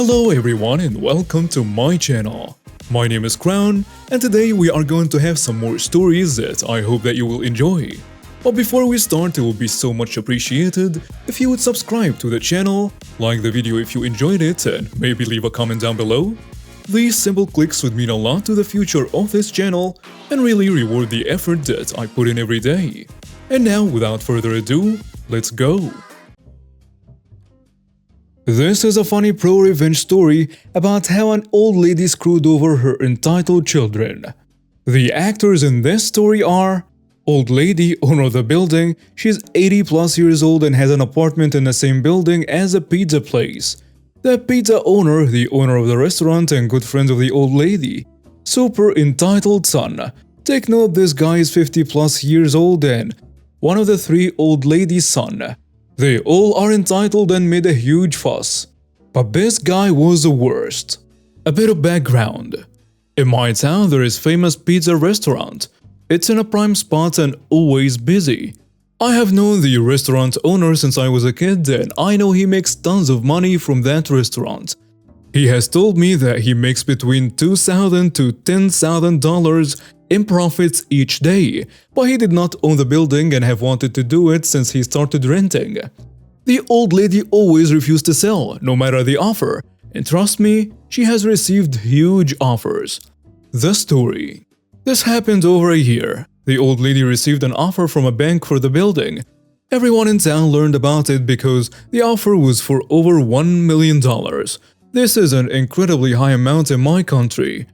Hello everyone and welcome to my channel. My name is Crown and today we are going to have some more stories that I hope that you will enjoy. But before we start, it will be so much appreciated if you would subscribe to the channel, like the video if you enjoyed it, and maybe leave a comment down below. These simple clicks would mean a lot to the future of this channel and really reward the effort that I put in every day. And now, without further ado, let's go! This is a funny pro-revenge story about how an old lady screwed over her entitled children. The actors in this story are old lady, owner of the building. She's 80 plus years old and has an apartment in the same building as a pizza place. The pizza owner, the owner of the restaurant and good friends of the old lady. Super entitled son. Take note, this guy is 50 plus years old and one of the three old ladies' son. They all are entitled and made a huge fuss. But this guy was the worst. A bit of background. In my town there is famous pizza restaurant. It's in a prime spot and always busy. I have known the restaurant owner since I was a kid and I know he makes tons of money from that restaurant. He has told me that he makes between $2,000 to $10,000 in profits each day, but he did not own the building and have wanted to do it since he started renting. The old lady always refused to sell, no matter the offer, and trust me, she has received huge offers. The story. This happened over a year. The old lady received an offer from a bank for the building. Everyone in town learned about it because the offer was for over $1 million. This is an incredibly high amount in my country.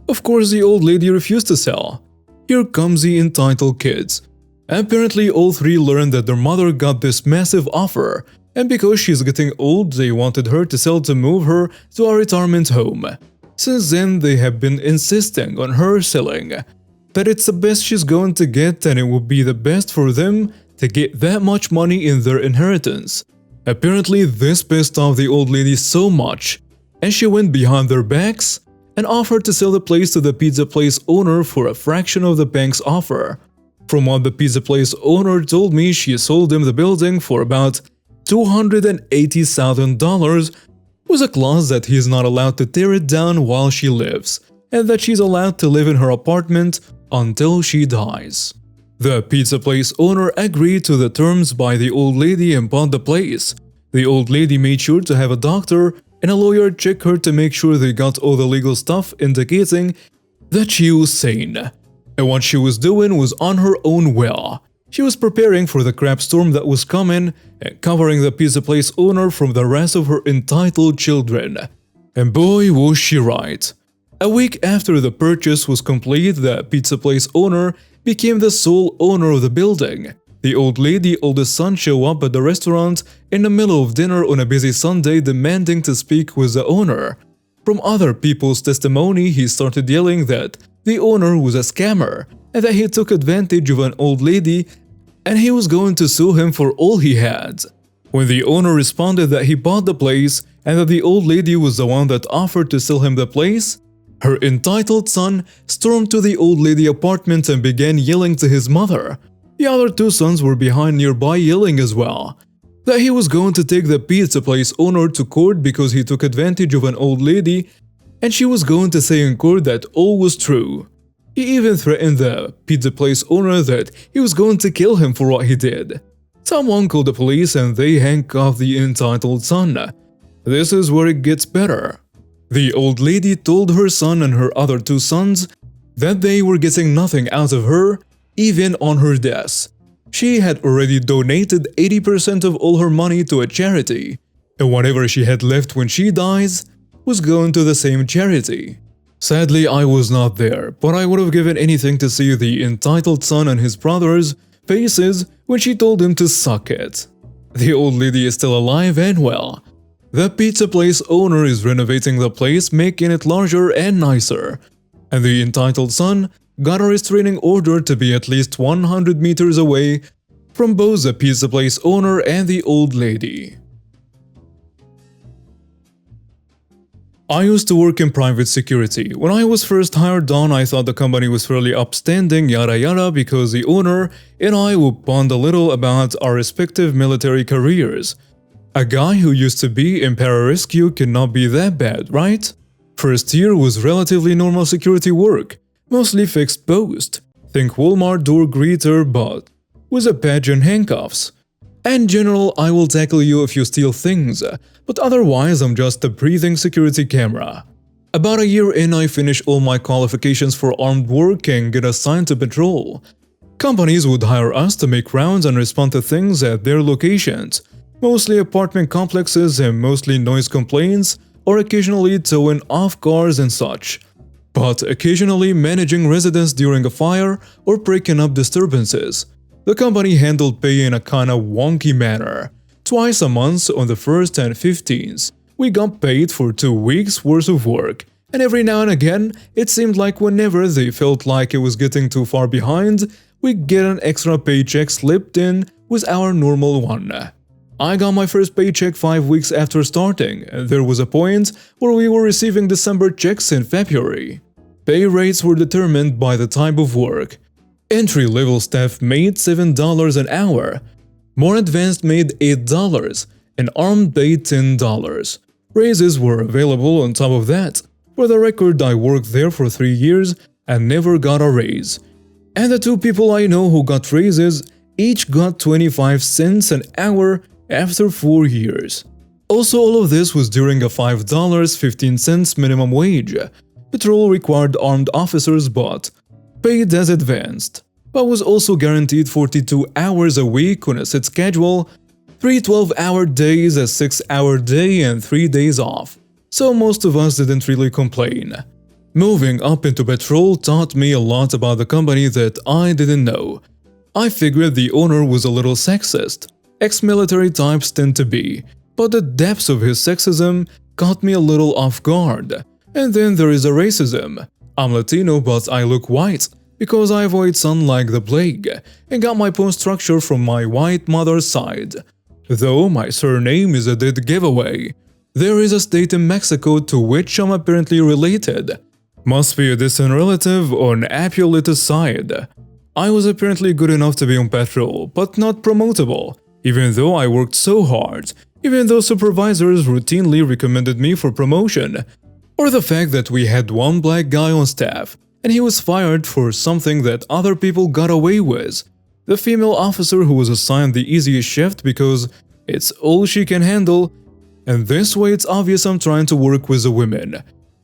Of course, the old lady refused to sell. Here comes the entitled kids. Apparently, all three learned that their mother got this massive offer, and because she's getting old, they wanted her to sell to move her to a retirement home. Since then, they have been insisting on her selling. That it's the best she's going to get and it would be the best for them to get that much money in their inheritance. Apparently, this pissed off the old lady so much, and she went behind their backs and offered to sell the place to the pizza place owner for a fraction of the bank's offer. From what the pizza place owner told me, she sold him the building for about $280,000 with a clause that he is not allowed to tear it down while she lives, and that she's allowed to live in her apartment until she dies. The pizza place owner agreed to the terms by the old lady and bought the place. The old lady made sure to have a doctor and a lawyer check her to make sure they got all the legal stuff indicating that she was sane. And what she was doing was on her own will. She was preparing for the crap storm that was coming and covering the pizza place owner from the rest of her entitled children. And boy, was she right. A week after the purchase was complete, the pizza place owner became the sole owner of the building. The old lady oldest son showed up at the restaurant in the middle of dinner on a busy Sunday demanding to speak with the owner. From other people's testimony, he started yelling that the owner was a scammer and that he took advantage of an old lady and he was going to sue him for all he had. When the owner responded that he bought the place and that the old lady was the one that offered to sell him the place, her entitled son stormed to the old lady apartment and began yelling to his mother. The other two sons were behind nearby yelling as well, that he was going to take the pizza place owner to court because he took advantage of an old lady, and she was going to say in court that all was true. He even threatened the pizza place owner that he was going to kill him for what he did. Someone called the police and they handcuffed the entitled son. This is where it gets better. The old lady told her son and her other two sons that they were getting nothing out of her, even on her death. She had already donated 80% of all her money to a charity, and whatever she had left when she dies was going to the same charity. Sadly, I was not there, but I would have given anything to see the entitled son and his brothers' faces when she told him to suck it. The old lady is still alive and well. The pizza place owner is renovating the place, making it larger and nicer, and the entitled son got a restraining order to be at least 100 meters away from both the pizza place owner and the old lady. I used to work in private security. When I was first hired on, I thought the company was fairly upstanding, yada yada, because the owner and I would bond a little about our respective military careers. A guy who used to be in pararescue cannot be that bad, right? First year was relatively normal security work, mostly fixed post. Think Walmart door greeter but with a badge and handcuffs. In general, I will tackle you if you steal things, but otherwise I'm just a breathing security camera. About a year in, I finished all my qualifications for armed work and get assigned to patrol. Companies would hire us to make rounds and respond to things at their locations, mostly apartment complexes and mostly noise complaints, or occasionally towing off cars and such. But occasionally managing residents during a fire or breaking up disturbances. The company handled pay in a kinda wonky manner. Twice a month on the 1st and 15th, we got paid for 2 weeks worth of work, and every now and again, it seemed like whenever they felt like it was getting too far behind, we'd get an extra paycheck slipped in with our normal one. I got my first paycheck 5 weeks after starting, and there was a point where we were receiving December checks in February. Pay rates were determined by the type of work. Entry-level staff made $7 an hour, more advanced made $8, and armed paid $10. Raises were available on top of that. For the record, I worked there for 3 years and never got a raise. And the 2 people I know who got raises each got 25 cents an hour after 4 years. Also, all of this was during a $5.15 minimum wage. Patrol required armed officers but paid as advanced, but was also guaranteed 42 hours a week on a set schedule, 3 12-hour days, a 6-hour day, and 3 days off. So most of us didn't really complain. Moving up into patrol taught me a lot about the company that I didn't know. I figured the owner was a little sexist. Ex-military types tend to be, but the depths of his sexism caught me a little off guard. And then there is a racism. I'm Latino but I look white because I avoid sun like the plague and got my bone structure from my white mother's side. Though my surname is a dead giveaway. There is a state in Mexico to which I'm apparently related. Must be a distant relative on Apulita's side. I was apparently good enough to be on patrol, but not promotable, even though I worked so hard, even though supervisors routinely recommended me for promotion. Or the fact that we had one black guy on staff, and he was fired for something that other people got away with. The female officer who was assigned the easiest shift because it's all she can handle, and this way it's obvious I'm trying to work with the women.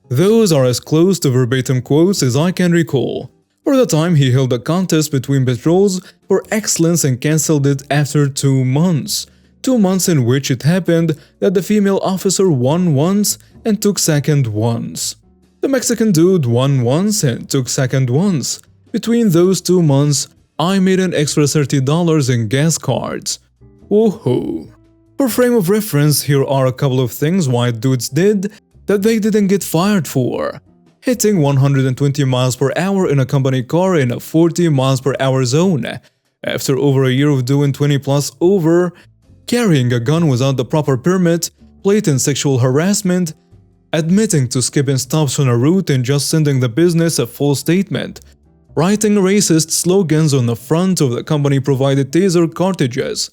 Those are as close to verbatim quotes as I can recall. For the time he held a contest between patrols for excellence and cancelled it after 2 months. 2 months in which it happened that the female officer won once and took second once. The Mexican dude won once and took second once. Between those 2 months, I made an extra $30 in gas cards. Woohoo! For frame of reference, here are a couple of things white dudes did that they didn't get fired for. Hitting 120 miles per hour in a company car in a 40 miles per hour zone. After over a year of doing 20 plus over, carrying a gun without the proper permit, blatant sexual harassment, admitting to skipping stops on a route and just sending the business a full statement, writing racist slogans on the front of the company-provided taser cartridges.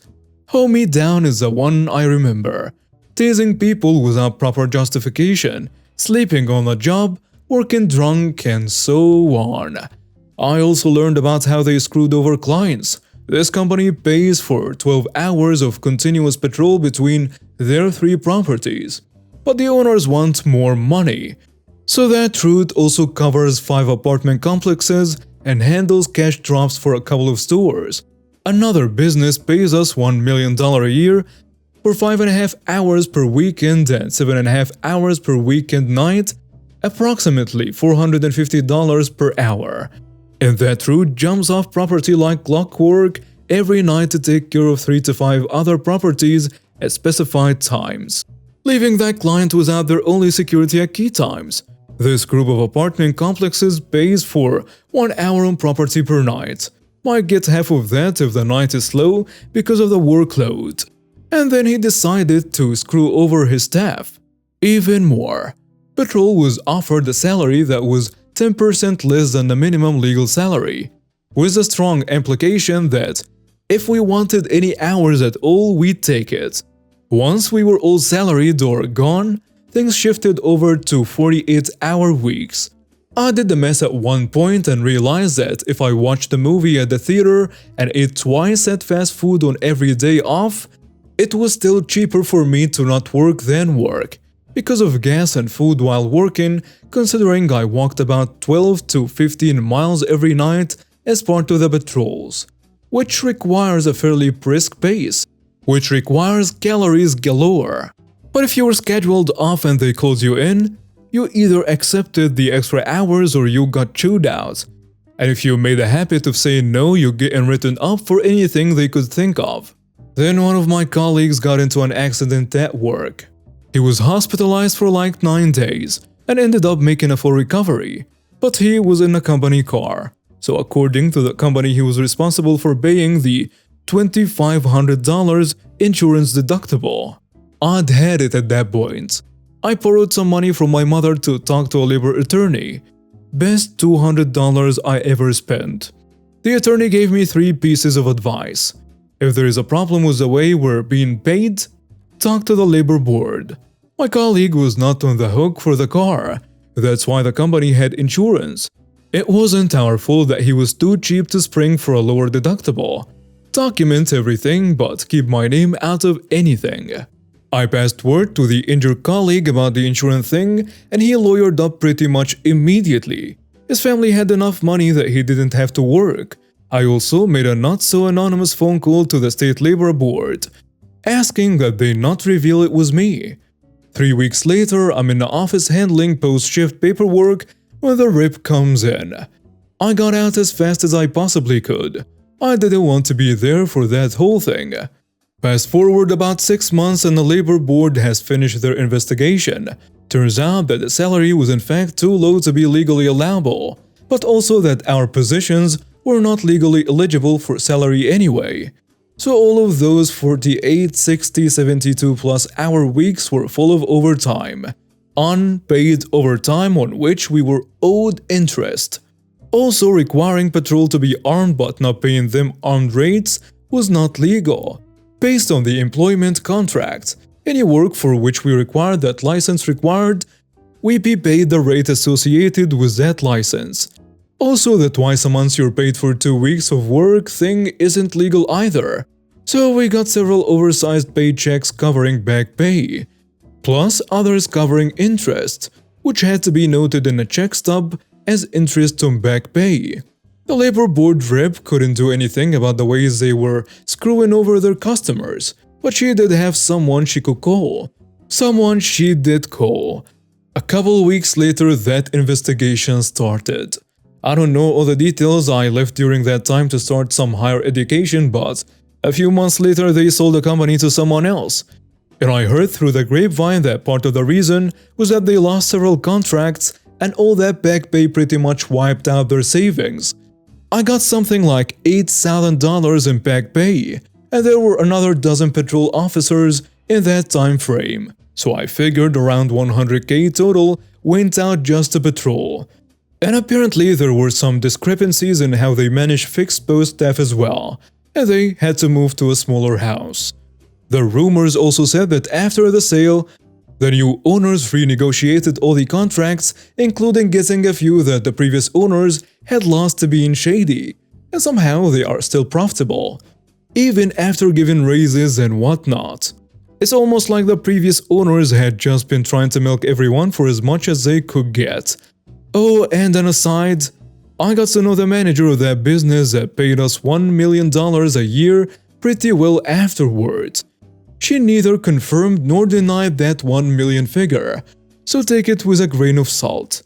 Hold Me Down is the one I remember. Tasing people without proper justification, sleeping on the job, working drunk, and so on. I also learned about how they screwed over clients. This company pays for 12 hours of continuous patrol between their 3 properties. But the owners want more money. So that route also covers 5 apartment complexes and handles cash drops for a couple of stores. Another business pays us $1 million a year for 5.5 hours per weekend and 7.5 hours per weekend night, approximately $450 per hour. And that route jumps off property like clockwork every night to take care of 3 to 5 other properties at specified times, leaving that client without their only security at key times. This group of apartment complexes pays for 1 hour on property per night. Might get half of that if the night is slow because of the workload. And then he decided to screw over his staff. Even more. Patrol was offered a salary that was 10% less than the minimum legal salary, with a strong implication that if we wanted any hours at all, we'd take it. Once we were all salaried or gone, things shifted over to 48-hour weeks. I did the math at one point and realized that if I watched a movie at the theater and ate twice at fast food on every day off, it was still cheaper for me to not work than work, because of gas and food while working, considering I walked about 12 to 15 miles every night as part of the patrols, which requires a fairly brisk pace, which requires calories galore. But if you were scheduled off and they called you in, you either accepted the extra hours or you got chewed out. And if you made a habit of saying no, you get written up for anything they could think of. Then one of my colleagues got into an accident at work. He was hospitalized for like 9 days and ended up making a full recovery, but he was in a company car. So according to the company, he was responsible for paying the $2,500 insurance deductible. I'd had it at that point. I borrowed some money from my mother to talk to a labor attorney. Best $200 I ever spent. The attorney gave me 3 pieces of advice. If there is a problem with the way we're being paid, talk to the labor board. My colleague was not on the hook for the car. That's why the company had insurance. It wasn't our fault that he was too cheap to spring for a lower deductible. Document everything, but keep my name out of anything. I passed word to the injured colleague about the insurance thing, and he lawyered up pretty much immediately. His family had enough money that he didn't have to work. I also made a not-so-anonymous phone call to the state labor board, asking that they not reveal it was me. 3 weeks later, I'm in the office handling post-shift paperwork when the rip comes in. I got out as fast as I possibly could. I didn't want to be there for that whole thing. Fast forward about 6 months and the labor board has finished their investigation. Turns out that the salary was in fact too low to be legally allowable, but also that our positions were not legally eligible for salary anyway. So all of those 48, 60, 72 plus hour weeks were full of overtime. Unpaid overtime on which we were owed interest. Also, requiring patrol to be armed but not paying them armed rates was not legal. Based on the employment contract, any work for which we required that license required, we be paid the rate associated with that license. Also, the twice a month you're paid for 2 weeks of work thing isn't legal either. So we got several oversized paychecks covering back pay, plus others covering interest, which had to be noted in a check stub as interest on back pay. The labor board rep couldn't do anything about the ways they were screwing over their customers, but she did have someone she could call. Someone she did call. A couple weeks later, that investigation started. I don't know all the details. I left during that time to start some higher education, but a few months later they sold the company to someone else. And I heard through the grapevine that part of the reason was that they lost several contracts and all that back pay pretty much wiped out their savings. I got something like $8,000 in back pay, and there were another dozen patrol officers in that time frame, so I figured around $100K total went out just to patrol. And apparently there were some discrepancies in how they managed fixed post staff as well, and they had to move to a smaller house. The rumors also said that after the sale, the new owners renegotiated all the contracts, including getting a few that the previous owners had lost to being shady, and somehow they are still profitable, even after giving raises and whatnot. It's almost like the previous owners had just been trying to milk everyone for as much as they could get. Oh, and an aside, I got to know the manager of that business that paid us $1 million a year pretty well afterwards. She neither confirmed nor denied that 1 million figure, so take it with a grain of salt.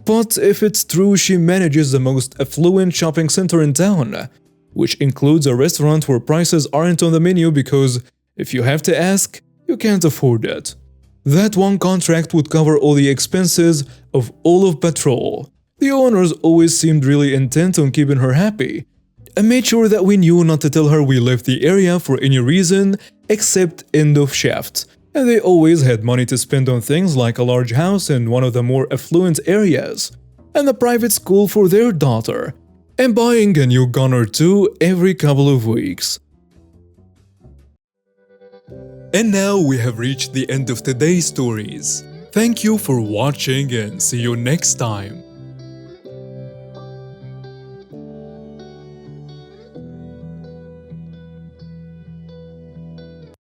But if it's true, she manages the most affluent shopping center in town, which includes a restaurant where prices aren't on the menu because if you have to ask, you can't afford it. That one contract would cover all the expenses of all of patrol. The owners always seemed really intent on keeping her happy, and made sure that we knew not to tell her we left the area for any reason except end of shift. And they always had money to spend on things like a large house in one of the more affluent areas, and a private school for their daughter, and buying a new gun or two every couple of weeks. And now we have reached the end of today's stories. Thank you for watching and see you next time.